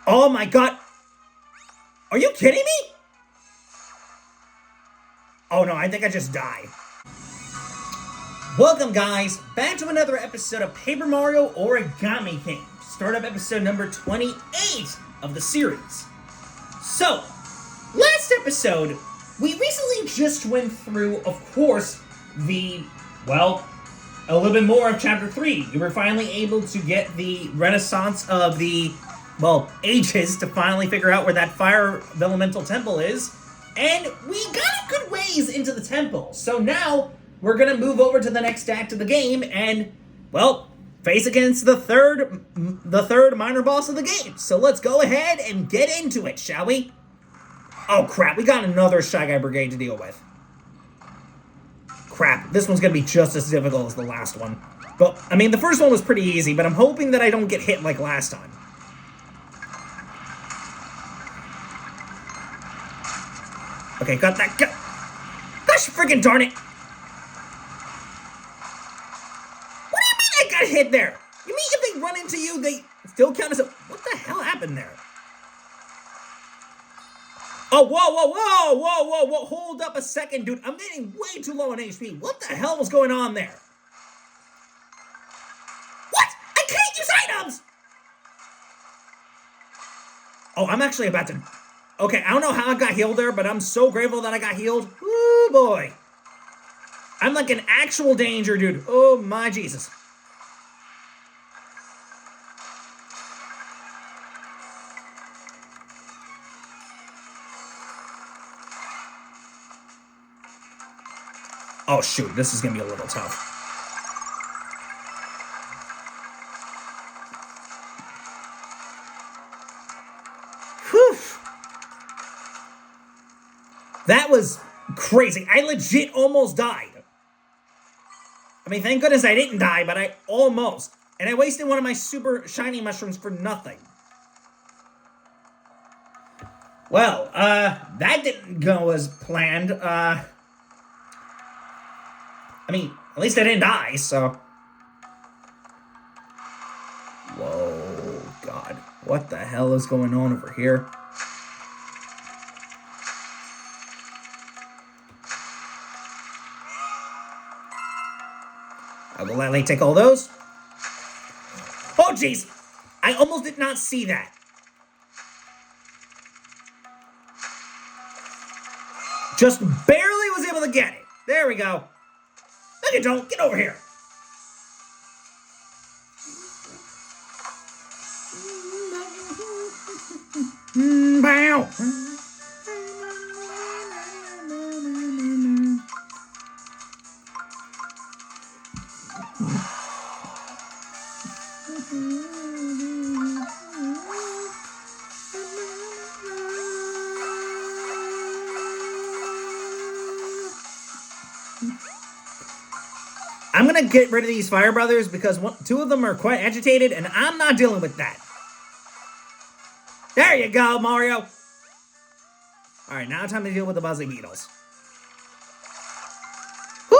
Oh my god. Are you kidding me? Oh no, I think I just died. Welcome, guys, back to another episode of Paper Mario Origami King. Startup episode number 28 of the series. So, last episode, we recently just went through, of course, a little bit more of Chapter 3. We were finally able to get the renaissance of the, ages to finally figure out where that Fire Vellumental temple is. And we got a good ways into the temple. So now, we're gonna move over to the next act of the game and, face against the third minor boss of the game. So let's go ahead and get into it, shall we? Oh crap, we got another Shy Guy Brigade to deal with. Crap, this one's gonna be just as difficult as the last one. But, I mean, the first one was pretty easy, but I'm hoping that I don't get hit like last time. Okay, got that. Gosh, freaking darn it! What do you mean I got hit there? You mean if they run into you, they still count as a... What the hell happened there? Oh, whoa. Hold up a second, dude. I'm getting way too low on HP. What the hell was going on there? What? I can't use items! Oh, I'm actually about to... Okay, I don't know how I got healed there, but I'm so grateful that I got healed. Ooh, boy. I'm like in actual danger, dude. Oh, my Jesus. Oh, shoot. This is going to be a little tough. Whew. That was crazy. I legit almost died. I mean, thank goodness I didn't die, but I almost. And I wasted one of my super shiny mushrooms for nothing. Well, that didn't go as planned. I mean, at least I didn't die, so... Whoa, God. What the hell is going on over here? I will gladly take all those. Oh, jeez! I almost did not see that. Just barely was able to get it. There we go. No, you don't. Get over here. Bow. I'm gonna get rid of these Fire Brothers because two of them are quite agitated, and I'm not dealing with that. There you go, Mario. Alright, now time to deal with the Buzzy Beetles. Whew!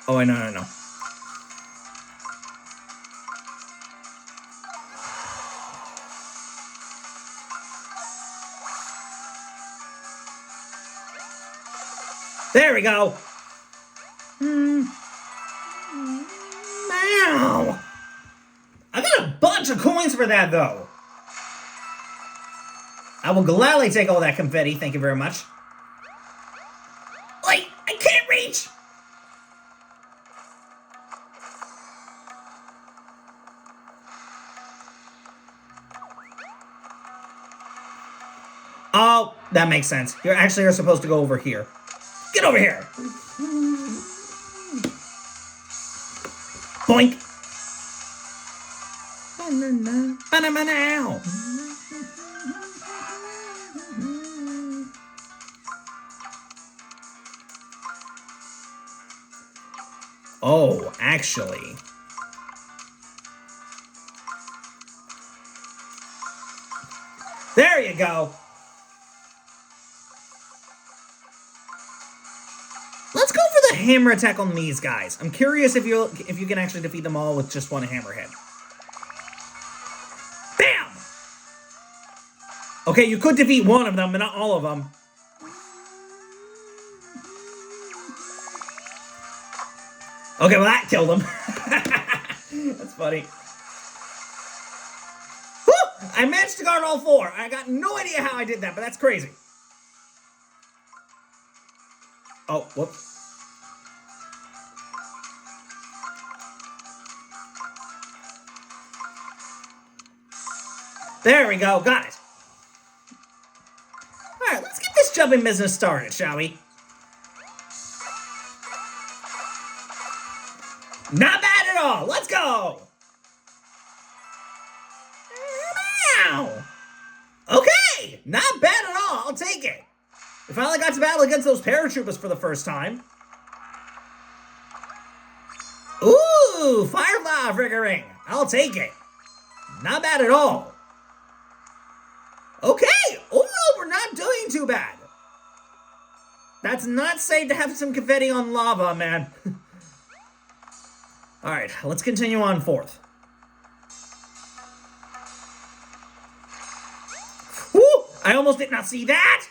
Oh, wait, no. There we go. Ow! I got a bunch of coins for that, though. I will gladly take all that confetti. Thank you very much. Wait, I can't reach. Oh, that makes sense. You actually are supposed to go over here. Get over here! Boink! Banana! Oh, actually. There you go. Let's go for a hammer attack on these guys. I'm curious if you can actually defeat them all with just one hammer hit. Bam! Okay, you could defeat one of them, but not all of them. Okay, well that killed him. That's funny. Whew! I managed to guard all 4. I got no idea how I did that, but that's crazy. Oh, whoops. There we go, got it. Alright, let's get this jumping business started, shall we? Not bad at all, let's go! Ow! Okay, not bad at all, I'll take it. We finally got to battle against those paratroopers for the first time. Ooh, Firefly triggering. I'll take it. Not bad at all. Okay, overall we're not doing too bad. That's not safe to have some confetti on lava, man. Alright, let's continue on 4th. Woo! I almost did not see that!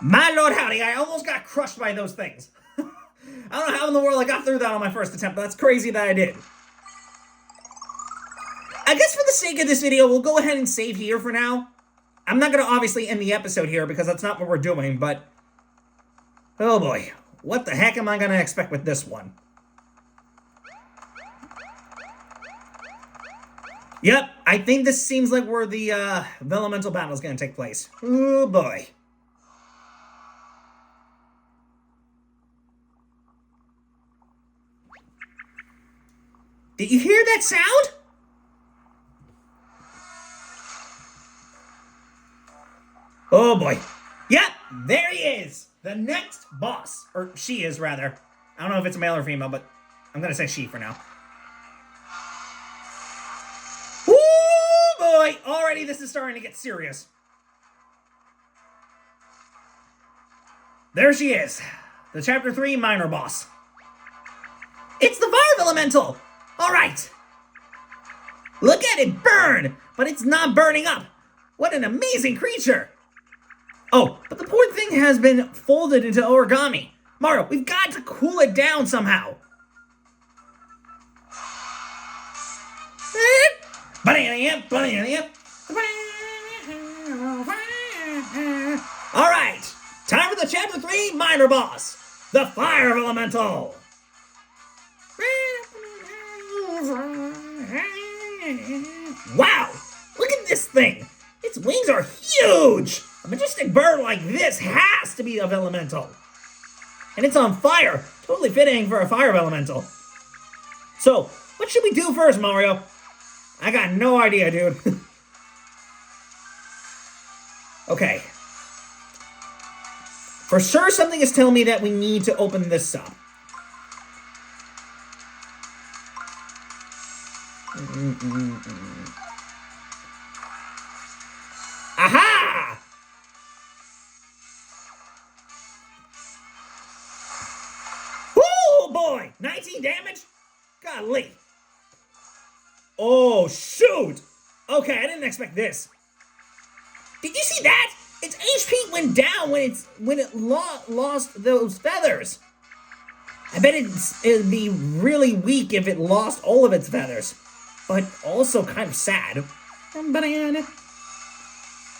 My lord howdy, I almost got crushed by those things. I don't know how in the world I got through that on my first attempt, but that's crazy that I did. I guess for the sake of this video, we'll go ahead and save here for now. I'm not going to obviously end the episode here because that's not what we're doing, but... oh boy, what the heck am I going to expect with this one? Yep, I think this seems like where the Vellumental battle is going to take place. Oh boy. Did you hear that sound? Oh boy. Yep, there he is. The next boss. Or she is, rather. I don't know if it's male or female, but I'm going to say she for now. Oh boy. Already this is starting to get serious. There she is. The Chapter 3 minor boss. It's the Fire Vellumental! Alright. Look at it burn! But it's not burning up. What an amazing creature! Oh, but the poor thing has been folded into origami. Mario, we've got to cool it down somehow. Alright, time for the Chapter 3 minor boss, the Fire Vellumental. Wow, look at this thing. Its wings are huge. A majestic bird like this has to be a Vellumental. And it's on fire. Totally fitting for a Fire Vellumental. So, what should we do first, Mario? I got no idea, dude. Okay. For sure, something is telling me that we need to open this up. Aha! Oh boy! 19 damage? Golly. Oh, shoot! Okay, I didn't expect this. Did you see that? Its HP went down when it lost those feathers. I bet it'd be really weak if it lost all of its feathers. But also kind of sad.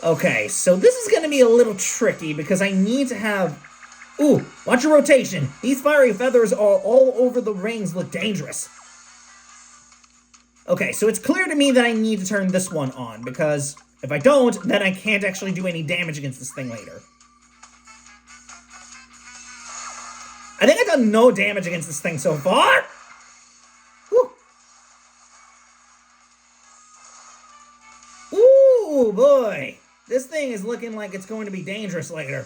Okay, so this is going to be a little tricky because I need to have... Ooh, watch your rotation. These fiery feathers are all over the rings, look dangerous. Okay, so it's clear to me that I need to turn this one on because if I don't, then I can't actually do any damage against this thing later. I think I've done no damage against this thing so far. Whew. Ooh, boy. This thing is looking like it's going to be dangerous later.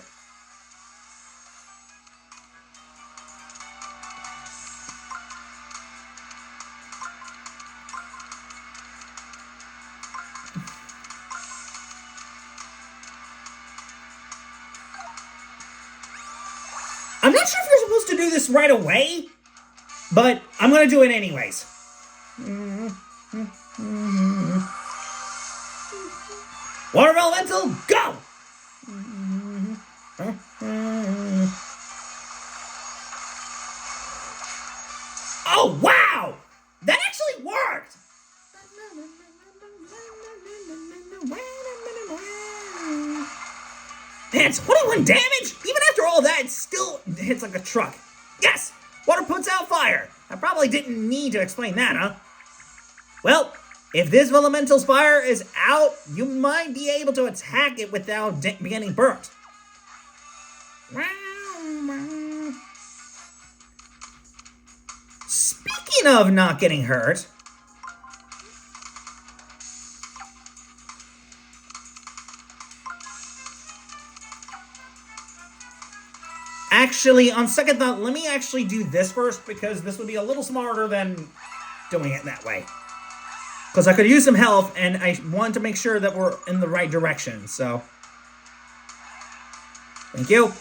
not sure if you're supposed to do this right away, but I'm gonna do it anyways. Water Vellumental, go! Oh, wow! That actually worked! Man, 21 damage? Even after all that, it still hits like a truck. Yes! Water puts out fire. I probably didn't need to explain that, huh? Well, if this Vellumental's fire is out, you might be able to attack it without getting burnt. Speaking of not getting hurt, actually, on second thought, let me actually do this first, because this would be a little smarter than doing it that way. Because I could use some health, and I want to make sure that we're in the right direction, so. Thank you.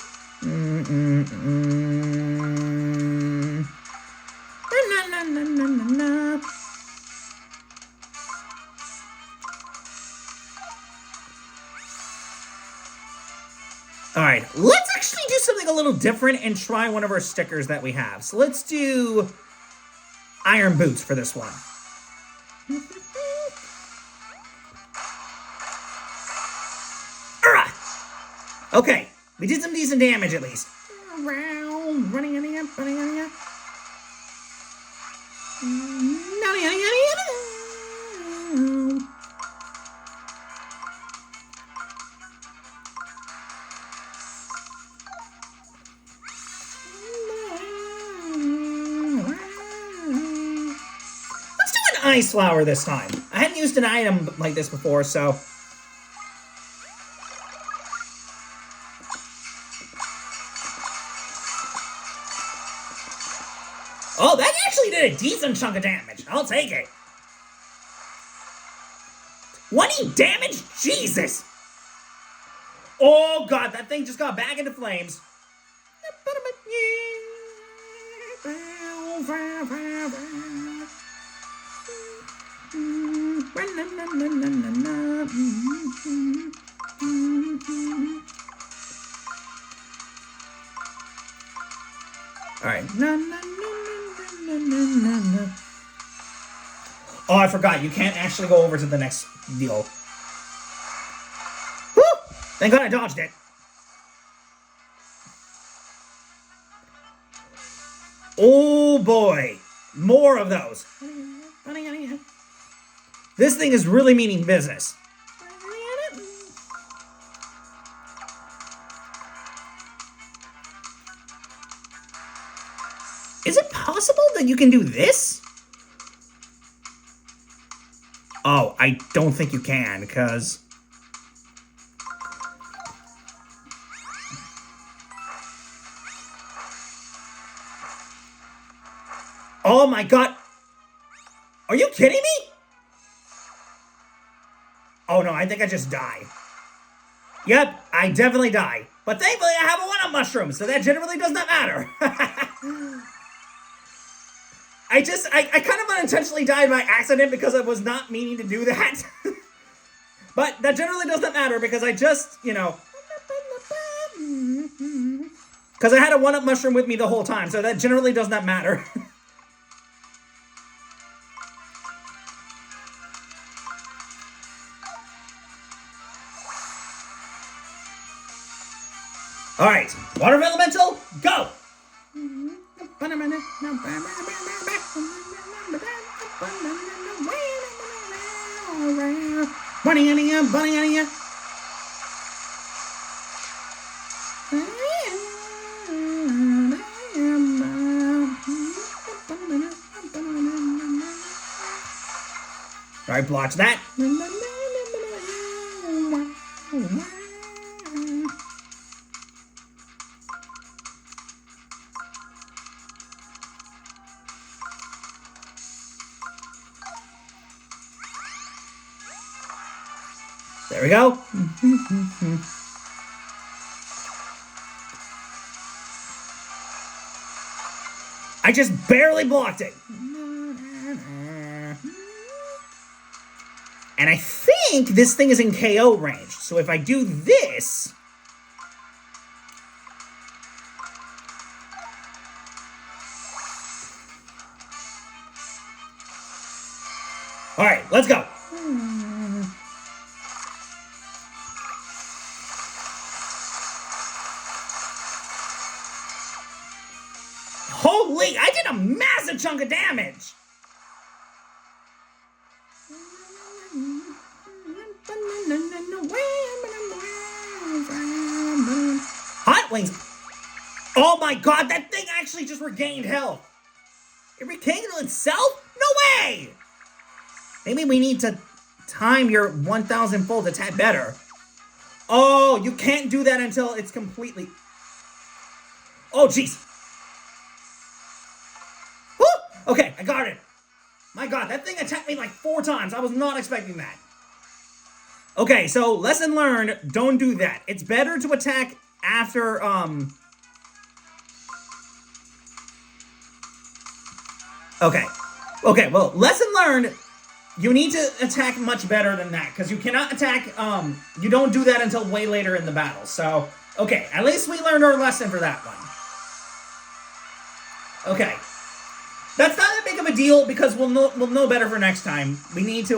Alright, let's actually do something a little different and try one of our stickers that we have. So let's do Iron Boots for this one. Okay, we did some decent damage at least. Let's do an ice flower this time. I hadn't used an item like this before, so. Oh, that actually did a decent chunk of damage. I'll take it. 20 damage? Jesus! Oh, God, that thing just got back into flames. All right. Oh, I forgot. You can't actually go over to the next deal. Woo! Thank God I dodged it. Oh, boy. More of those. This thing is really meaning business. Is it possible that you can do this? Oh, I don't think you can, because... Oh my God! Are you kidding me? Oh no, I think I just died. Yep, I definitely died. But thankfully I have a one-up mushroom, so that generally does not matter. I kind of unintentionally died by accident because I was not meaning to do that. But that generally doesn't matter because I just, you know... Because I had a one-up mushroom with me the whole time, so that generally does not matter. Alright, Water Vellumental, go! Alright, blotch that. There we go. I just barely blocked it. And I think this thing is in KO range. So if I do this... Alright, let's go. Holy, I did a massive chunk of damage. Hot wings. Oh my god, that thing actually just regained health. It rekindled itself? No way! Maybe we need to time your 1,000-fold attack better. Oh, you can't do that until it's completely... Oh, jeez. Okay, I got it. My god, that thing attacked me like 4 times. I was not expecting that. Okay, so lesson learned, don't do that. It's better to attack after, Okay, well, lesson learned, you need to attack much better than that, because you cannot attack, you don't do that until way later in the battle. So, okay, at least we learned our lesson for that one. Okay. That's not that big of a deal, because we'll know better for next time. We need to,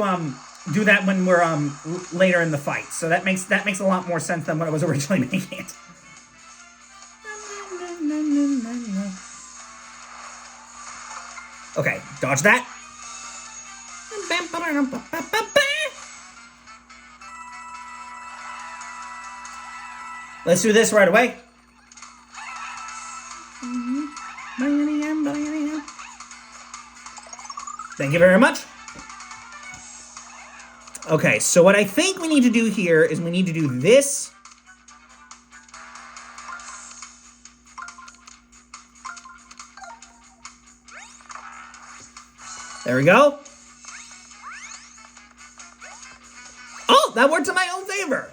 do that when we're, later in the fight. So that makes a lot more sense than what I was originally making it. Okay, dodge that. Let's do this right away. Thank you very much. Okay, so what I think we need to do here is we need to do this. There we go. Oh, that worked in my own favor.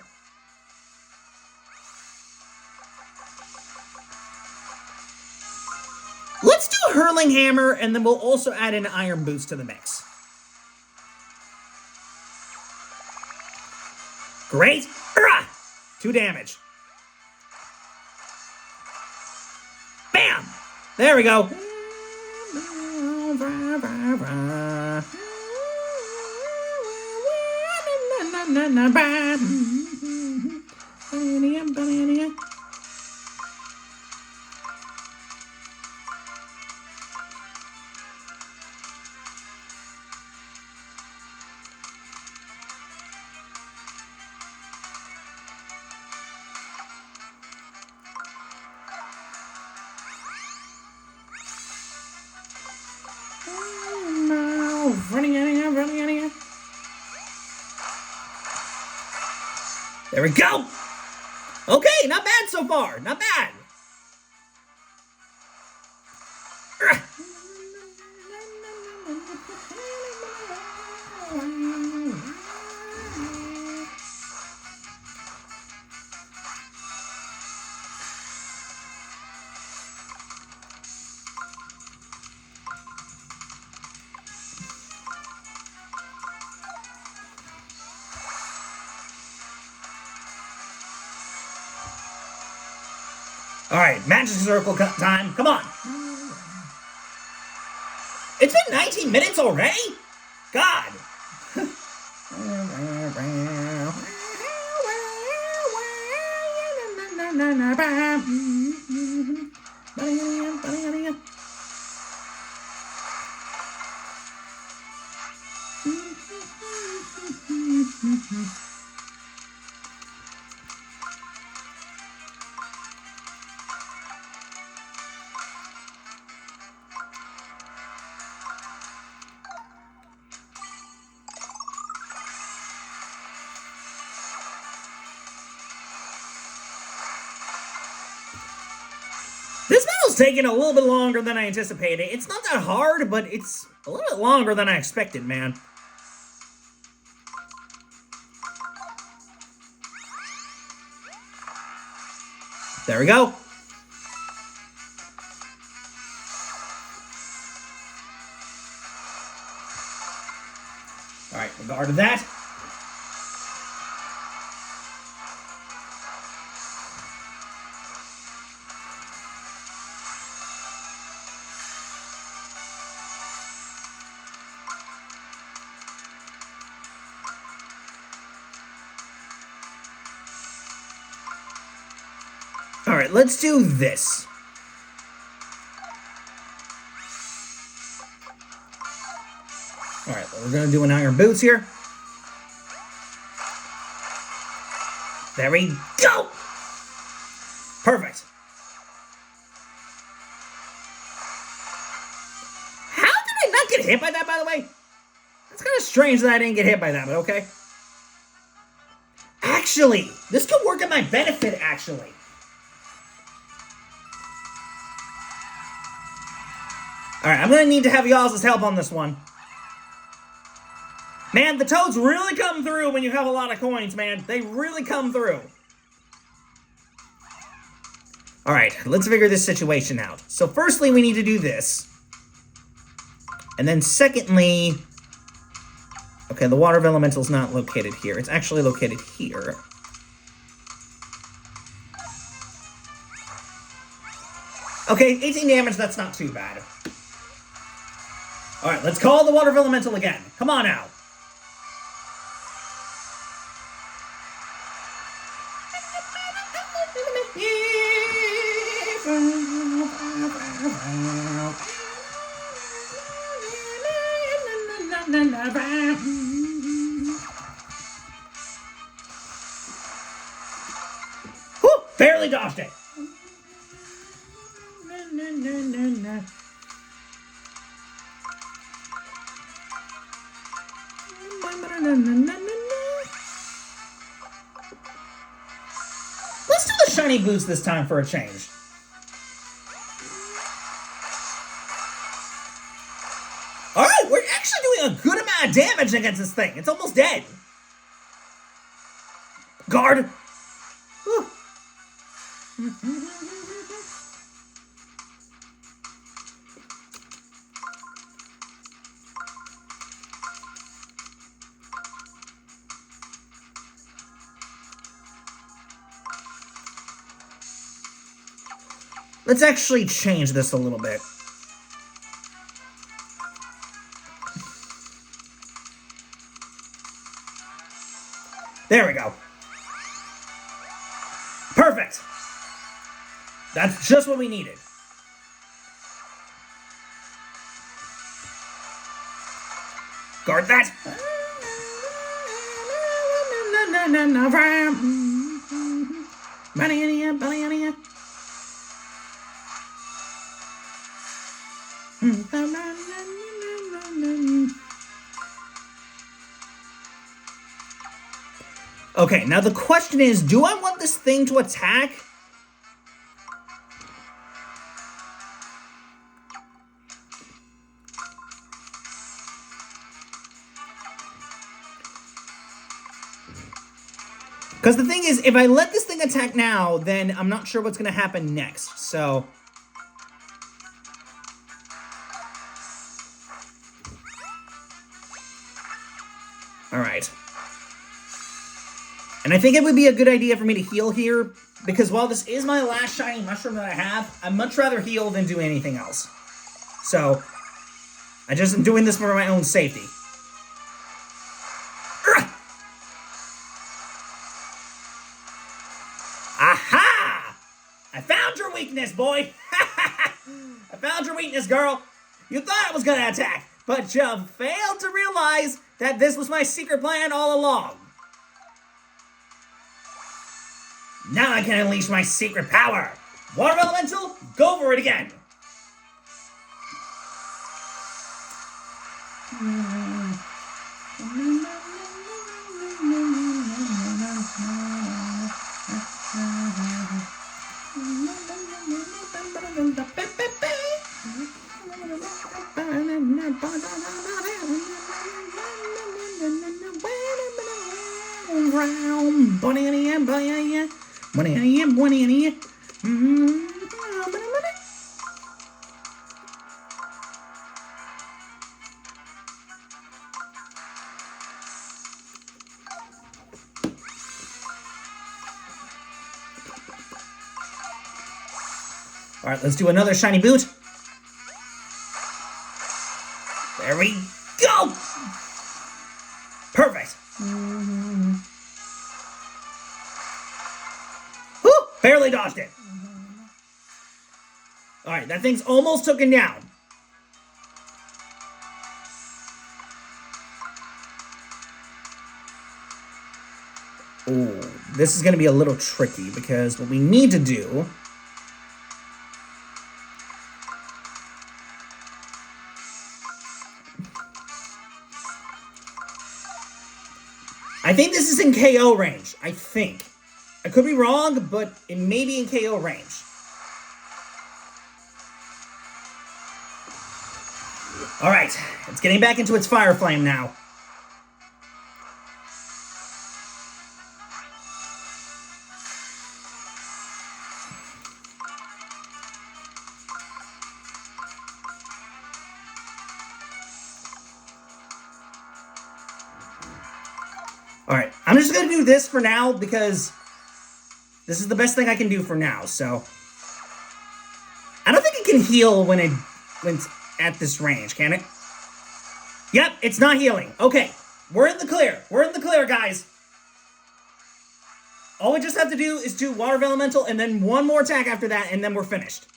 Let's do Hurling Hammer, and then we'll also add in Iron Boots to the mix. Great. 2 damage. Bam! There we go. Running out of here. There we go. Okay, not bad so far. Not bad. All right, magic circle time. Come on. It's been 19 minutes already? God. This battle's taking a little bit longer than I anticipated. It's not that hard, but it's a little bit longer than I expected, man. There we go. Guard that. Alright, let's do this. Alright, we're going to do an iron boots here. There we go! Perfect. How did I not get hit by that, by the way? That's kind of strange that I didn't get hit by that, but okay. Actually, this could work in my benefit, actually. Alright, I'm going to need to have y'all's help on this one. Man, the toads really come through when you have a lot of coins, man. They really come through. Alright, let's figure this situation out. So firstly, we need to do this. And then secondly... Okay, the water elemental's not located here. It's actually located here. Okay, 18 damage, that's not too bad. Alright, let's call the water elemental again. Come on now. Whew, barely dodged it. Let's do the shiny boost this time for a change. Alright, we're actually doing a good amount of damage against this thing. It's almost dead. Guard. Whew. Let's actually change this a little bit. There we go. Perfect. That's just what we needed. Guard that. Okay, now the question is, do I want this thing to attack? Because the thing is, if I let this thing attack now, then I'm not sure what's going to happen next, so... Alright. And I think it would be a good idea for me to heal here, because while this is my last shiny mushroom that I have, I'd much rather heal than do anything else. So, I just am doing this for my own safety. Aha! I found your weakness, boy! I found your weakness, girl! You thought I was gonna attack, but you failed to realize that this was my secret plan all along. Now I can unleash my secret power. Water Elemental, go for it again. All right, let's do another shiny boot. There we go. Perfect. Woo, barely dodged it. All right, that thing's almost taken down. Ooh, this is going to be a little tricky because what we need to do... I think this is in KO range. I think. I could be wrong, but it may be in KO range. All right, it's getting back into its fire flame now. All right, I'm just going to do this for now because this is the best thing I can do for now, so. I don't think it can heal when it's at this range, can it? Yep, it's not healing. Okay, we're in the clear. We're in the clear, guys. All we just have to do is do Water Vellumental and then one more attack after that, and then we're finished.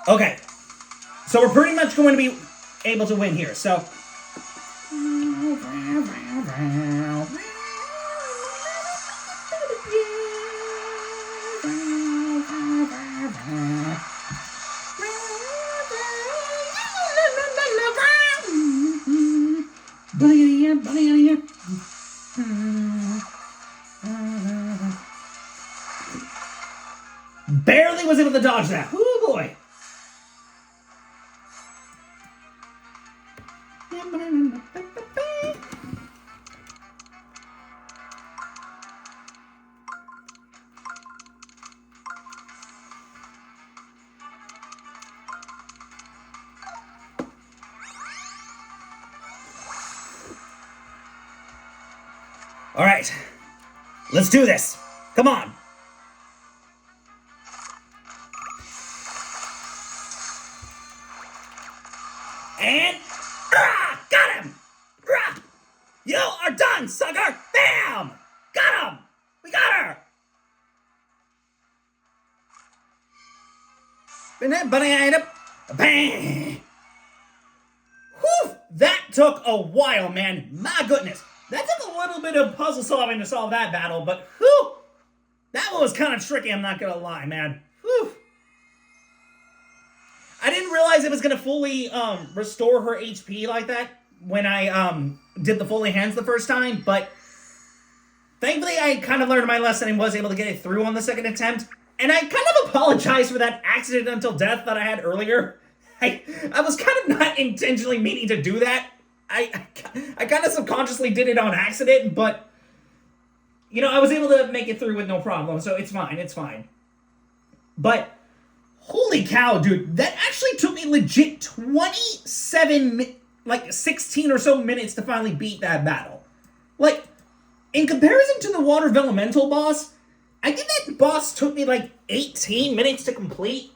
Okay, so we're pretty much going to be able to win here, so... Barely was able to dodge that. Oh boy. All right, let's do this. Come on. And got him. You are done, sucker. Bam! Got him. We got her. Bang! Whew! That took a while, man. My goodness. That took a little bit of puzzle solving to solve that battle, but whew! That one was kind of tricky, I'm not gonna lie, man. Whew! I didn't realize it was gonna fully restore her HP like that when I did the fully hands the first time, but thankfully I kind of learned my lesson and was able to get it through on the second attempt. And I kind of apologize for that accidental death that I had earlier. I was kind of not intentionally meaning to do that. I kind of subconsciously did it on accident, but, you know, I was able to make it through with no problem, so it's fine, it's fine. But, holy cow, dude, that actually took me legit 16 or so minutes to finally beat that battle. Like, in comparison to the Water Vellumental boss, I think that boss took me like 18 minutes to complete.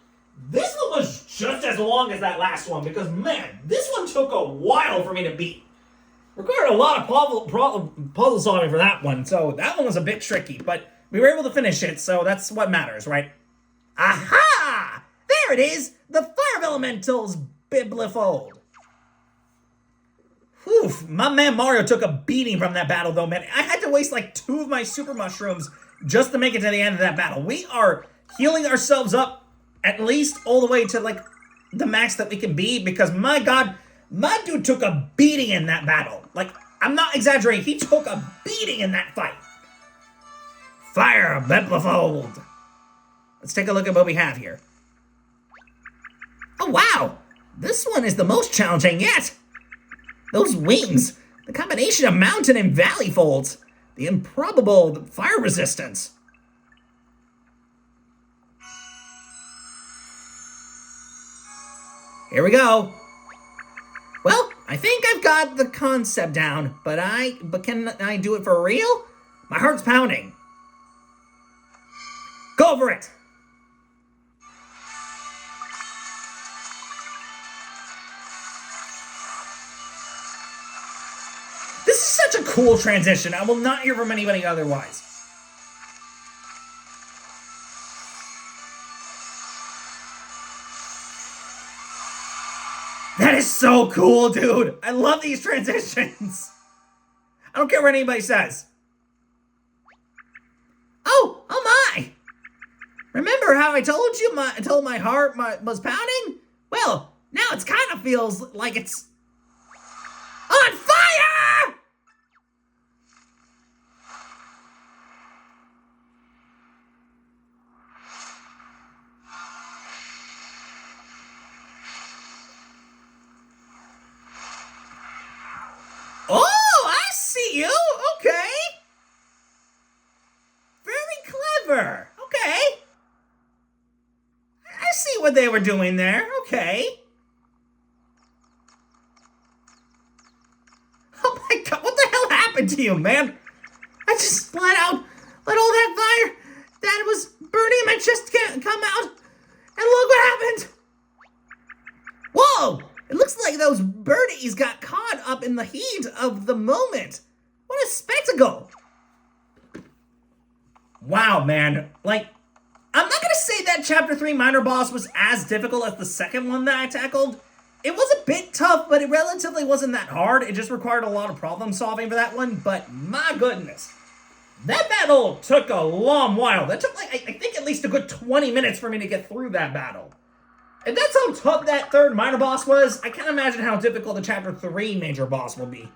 This one was just as long as that last one, because, man, this one took a while for me to beat. Required a lot of puzzle solving for that one, so that one was a bit tricky, but we were able to finish it, so that's what matters, right? Aha! There it is! The Fire Vellumental's Biblifold. Whew, my man Mario took a beating from that battle, though, man. I had to waste like 2 of my super mushrooms just to make it to the end of that battle. We are healing ourselves up at least all the way to, like, the max that we can be, because, my God, my dude took a beating in that battle. Like, I'm not exaggerating. He took a beating in that fight. Fire Biblifold. Let's take a look at what we have here. Oh, wow. This one is the most challenging yet. Those wings, the combination of mountain and valley folds, the improbable fire resistance. Here we go. Well, I think I've got the concept down, but can I do it for real? My heart's pounding. Go for it! This is such a cool transition. I will not hear from anybody otherwise. That is so cool, dude. I love these transitions. I don't care what anybody says. Oh my. Remember how I told you until my heart was pounding? Well, now it kind of feels like it's on fire! Oh, I see you. Okay. Very clever. Okay. I see what they were doing there. Okay. Oh my god, what the hell happened to you, man? I just let all that fire that was burning in my chest come out. And look what happened. Whoa! It looks like those birdies got caught up in the heat of the moment. What a spectacle. Wow, man. Like, I'm not gonna say that Chapter 3 minor boss was as difficult as the second one that I tackled. It was a bit tough, but it relatively wasn't that hard. It just required a lot of problem solving for that one, but my goodness. That battle took a long while. That took, like, I think at least a good 20 minutes for me to get through that battle. If that's how tough that third minor boss was, I can't imagine how difficult the Chapter 3 major boss will be.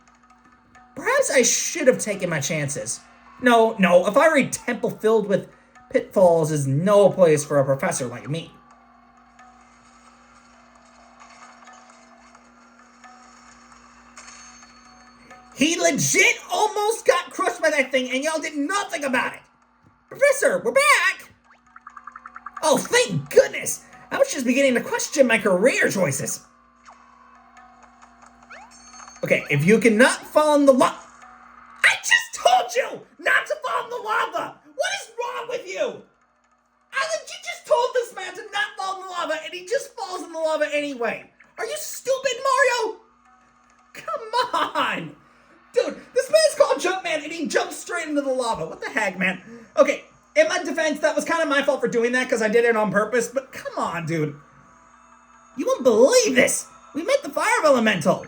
Perhaps I should have taken my chances. No, a fiery temple filled with pitfalls is no place for a professor like me. He legit almost got crushed by that thing, and y'all did nothing about it. Professor, we're back! Oh, thank goodness! I was just beginning to question my career choices. Okay, if you cannot fall in the lava... I just told you not to fall in the lava! What is wrong with you? You just told this man to not fall in the lava, and he just falls in the lava anyway. Are you stupid, Mario? Come on! Dude, this man's called Jumpman, and he jumps straight into the lava. What the heck, man? Okay, in my defense, that was kind of my fault for doing that, because I did it on purpose, but come on, dude. You won't believe this! We met the Fire Vellumental.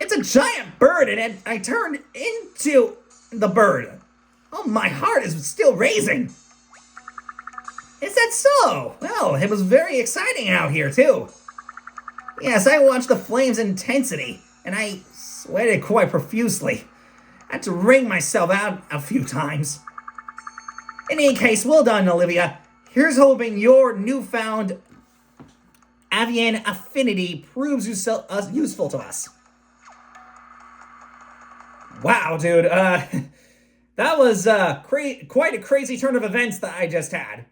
It's a giant bird, and I turned into the bird. Oh, my heart is still racing. Is that so? Well, it was very exciting out here, too. Yes, I watched the flames' intensity, and I sweated quite profusely. I had to wring myself out a few times. In any case, well done, Olivia. Here's hoping your newfound avian affinity proves useful to us. Wow, dude, that was quite a crazy turn of events that I just had.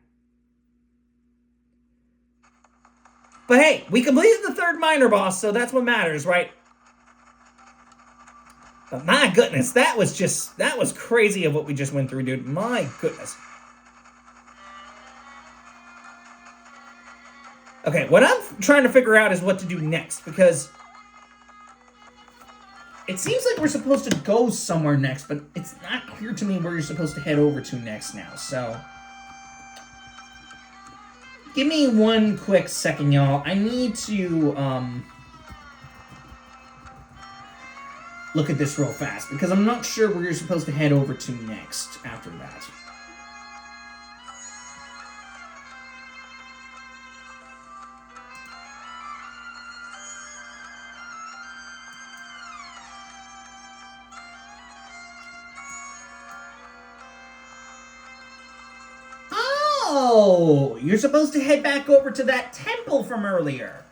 But hey, we completed the third minor boss, so that's what matters, right? But my goodness, that was crazy of what we just went through, dude. My goodness. Okay, what I'm trying to figure out is what to do next, because it seems like we're supposed to go somewhere next, but it's not clear to me where you're supposed to head over to next now, so... Give me one quick second, y'all. I need to, look at this real fast, because I'm not sure where you're supposed to head over to next after that. Oh, you're supposed to head back over to that temple from earlier.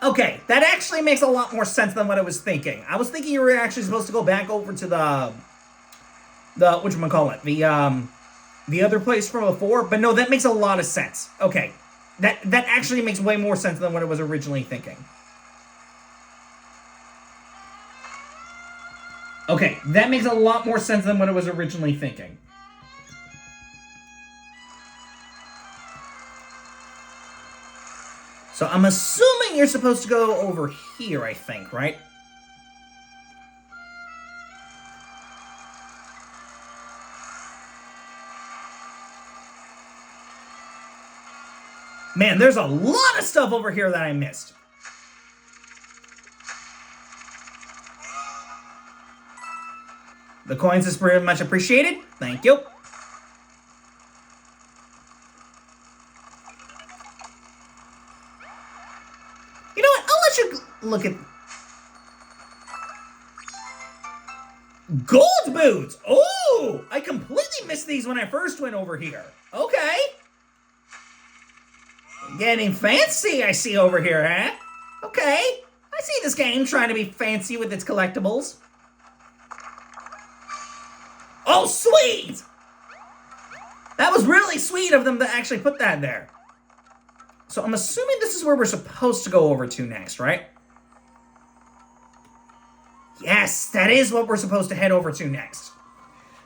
Okay, that actually makes a lot more sense than what I was thinking. I was thinking you were actually supposed to go back over to the whatchamacallit, the other place from before, but no, that makes a lot of sense. Okay, that actually makes way more sense than what I was originally thinking. Okay, that makes a lot more sense than what I was originally thinking. So I'm assuming you're supposed to go over here, I think, right? Man, there's a lot of stuff over here that I missed. The coins is very much appreciated. Thank you. You know what? I'll let you look at... Gold boots! Oh! I completely missed these when I first went over here. Okay. Getting fancy, I see over here, huh? Okay. I see this game trying to be fancy with its collectibles. Oh, sweet! That was really sweet of them to actually put that there. So I'm assuming this is where we're supposed to go over to next, right? Yes, that is what we're supposed to head over to next.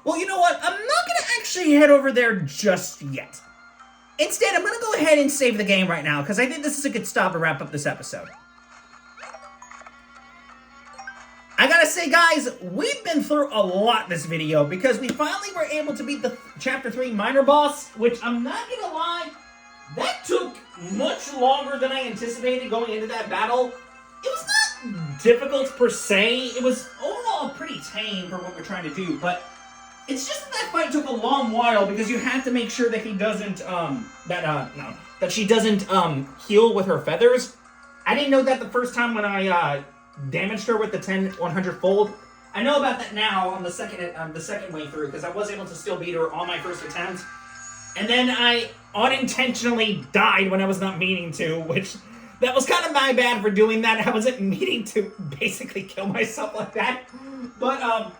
Well, you know what? I'm not going to actually head over there just yet. Instead, I'm going to go ahead and save the game right now, because I think this is a good stop to wrap up this episode. I gotta say, guys, we've been through a lot this video, because we finally were able to beat the Chapter 3 minor boss, which I'm not gonna lie, that took much longer than I anticipated going into that battle. It was not difficult per se, it was overall pretty tame for what we're trying to do, but it's just that fight took a long while, because you have to make sure that he doesn't, that she doesn't, heal with her feathers. I didn't know that the first time when I, damaged her with the 100 fold. I know about that now on the second way through, because I was able to still beat her on my first attempt. And then I unintentionally died when I was not meaning to, which that was kind of my bad for doing that. I wasn't meaning to basically kill myself like that. But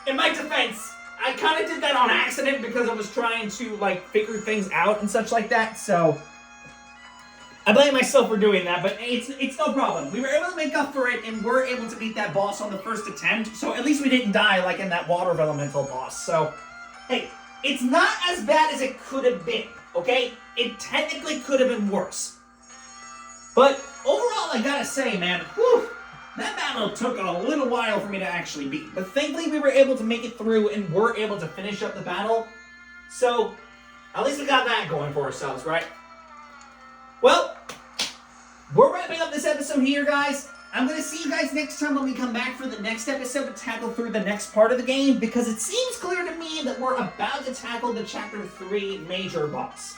in my defense, I kind of did that on accident because I was trying to like figure things out and such like that. So I blame myself for doing that, but it's no problem. We were able to make up for it, and we're able to beat that boss on the first attempt, so at least we didn't die like in that water Vellumental boss. So, hey, it's not as bad as it could have been, okay? It technically could have been worse. But overall, I gotta say, man, whew, that battle took a little while for me to actually beat. But thankfully, we were able to make it through, and were able to finish up the battle. So, at least we got that going for ourselves, right? Well, we're wrapping up this episode here, guys. I'm going to see you guys next time when we come back for the next episode to tackle through the next part of the game, because it seems clear to me that we're about to tackle the Chapter 3 major boss.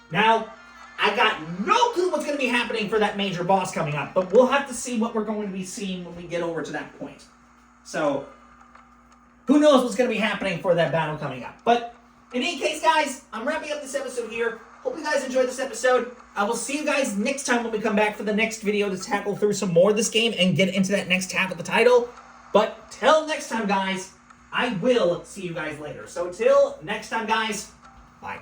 Now, I got no clue what's going to be happening for that major boss coming up, but we'll have to see what we're going to be seeing when we get over to that point. So, who knows what's going to be happening for that battle coming up. But, in any case, guys, I'm wrapping up this episode here. Hope you guys enjoyed this episode. I will see you guys next time when we come back for the next video to tackle through some more of this game and get into that next half of the title. But till next time, guys, I will see you guys later. So till next time, guys, bye.